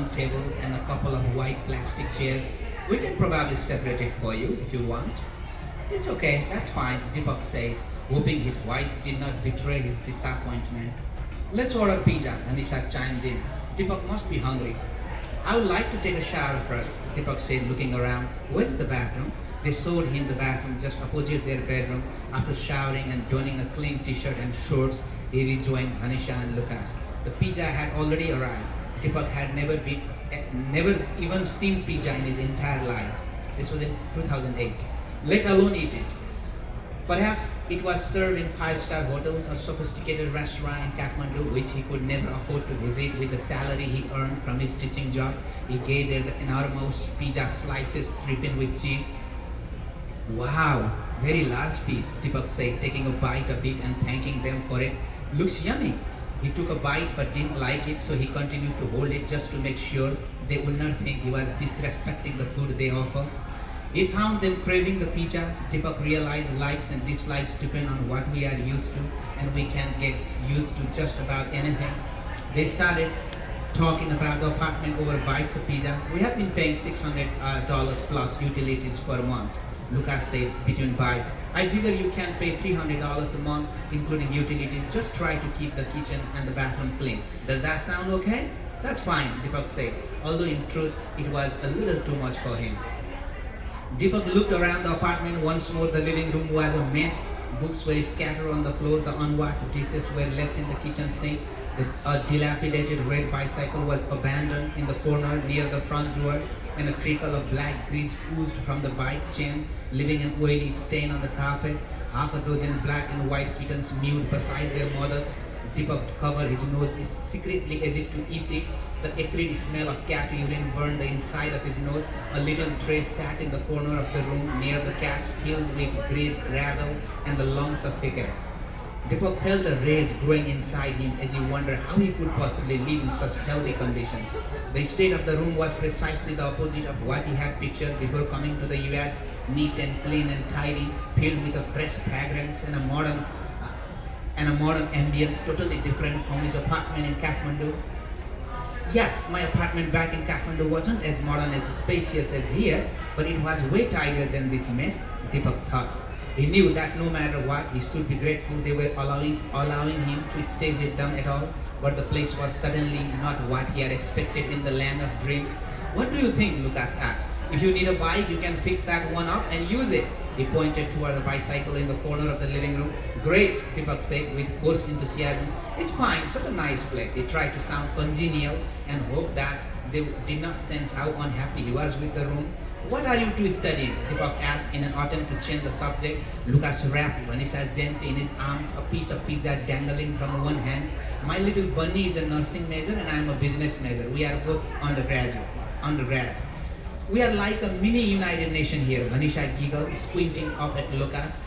table and a couple of white plastic chairs. We can probably separate it for you if you want. It's okay, that's fine, Deepak said, hoping his voice did not betray his disappointment. Let's order pizza, Anisha chimed in. Deepak must be hungry. I would like to take a shower first, Deepak said, looking around. Where's the bathroom? They showed him the bathroom just opposite their bedroom. After showering and donning a clean t-shirt and shorts, he rejoined Anisha and Lucas. The pizza had already arrived. Deepak had never even seen pizza in his entire life. This was in 2008, let alone eat it. Perhaps it was served in five-star hotels or sophisticated restaurant in Kathmandu, which he could never afford to visit with the salary he earned from his teaching job. He gazed at the enormous pizza slices dripping with cheese. Wow, very large piece, Deepak said, taking a bite of it and thanking them for it. Looks yummy. He took a bite but didn't like it, so he continued to hold it just to make sure they would not think he was disrespecting the food they offer. He found them craving the pizza. Deepak realized likes and dislikes depend on what we are used to, and we can get used to just about anything. They started talking about the apartment over bites of pizza. We have been paying $600 plus utilities per month, Lucas said between bites. I figure you can pay $300 a month, including utilities. Just try to keep the kitchen and the bathroom clean. Does that sound okay? That's fine, Deepak said, although in truth it was a little too much for him. Deepak looked around the apartment once more. The living room was a mess. Books were scattered on the floor. The unwashed dishes were left in the kitchen sink. A dilapidated red bicycle was abandoned in the corner near the front door, and a trickle of black grease oozed from the bike chain, leaving an oily stain on the carpet. Half a dozen black and white kittens mewed beside their mothers. Deepak covered his nose secretly as if to eat it. The acrid smell of cat urine burned the inside of his nose. A little tray sat in the corner of the room near the cats, filled with grey gravel and the lungs of cigarettes. Deepak felt a rage growing inside him as he wondered how he could possibly live in such healthy conditions. The state of the room was precisely the opposite of what he had pictured before coming to the US, neat and clean and tidy, filled with a fresh fragrance and a modern ambience, totally different from his apartment in Kathmandu. Yes, my apartment back in Kathmandu wasn't as modern as spacious as here, but it was way tidier than this mess, Deepak thought. He knew that no matter what, he should be grateful they were allowing him to stay with them at all, but the place was suddenly not what he had expected in the land of dreams. What do you think? Lucas asked. If you need a bike, you can fix that one up and use it. He pointed toward the bicycle in the corner of the living room. Great, Deepak said with forced enthusiasm. It's fine, such a nice place. He tried to sound congenial and hoped that they did not sense how unhappy he was with the room. What are you two studying? Deepak asked in an attempt to change the subject. Lucas wrapped Vanessa gently in his arms, a piece of pizza dangling from one hand. My little bunny is a nursing major and I am a business major. We are both undergrads. We are like a mini United Nation here, Manisha giggled, squinting up at Lucas.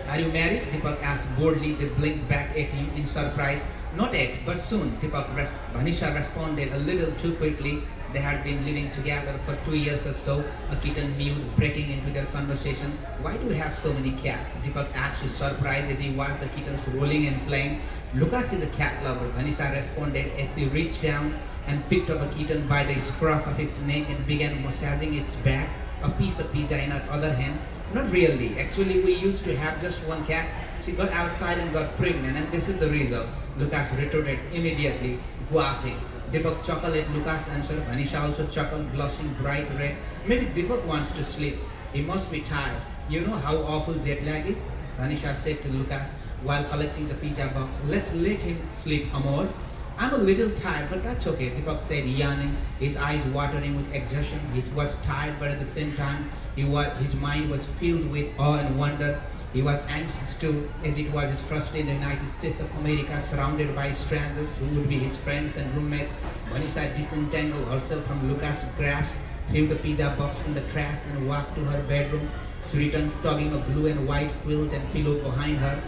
Are you married? Deepak asked boldly. They blinked back at him in surprise. Not yet, but soon, Manisha responded a little too quickly. They had been living together for 2 years or so. A kitten mewed, breaking into their conversation. Why do we have so many cats? Deepak asked with surprise as he watched the kittens rolling and playing. Lucas is a cat lover, Manisha responded as he reached down and picked up a kitten by the scruff of its neck and began massaging its back, a piece of pizza in her other hand. Not really. Actually, we used to have just one cat. She got outside and got pregnant, and this is the result. Lucas retorted immediately, laughing. Deepak chuckled at Lucas' answer. Manisha also chuckled, blushing bright red. Maybe Deepak wants to sleep. He must be tired. You know how awful jet lag is? Manisha said to Lucas while collecting the pizza box. Let's let him sleep, Amor. I'm a little tired, but that's okay, Deepak said, yawning, his eyes watering with exertion. He was tired, but at the same time, his mind was filled with awe and wonder. He was anxious too, as it was his first day in the United States of America, surrounded by strangers who would be his friends and roommates. Manisha disentangled herself from Lucas' grasp, threw the pizza box in the trash, and walked to her bedroom. She returned, tugging a blue and white quilt and pillow behind her.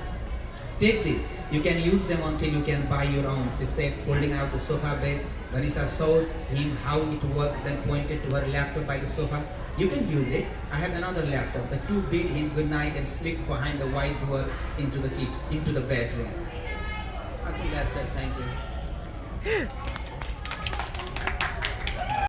Take this. You can use them until you can buy your own, she said, holding out the sofa bed. Vanessa showed him how it worked, then pointed to her laptop by the sofa. You can use it. I have another laptop. The two bid him good night and slipped behind the white door into the bedroom. I think that's it. Thank you.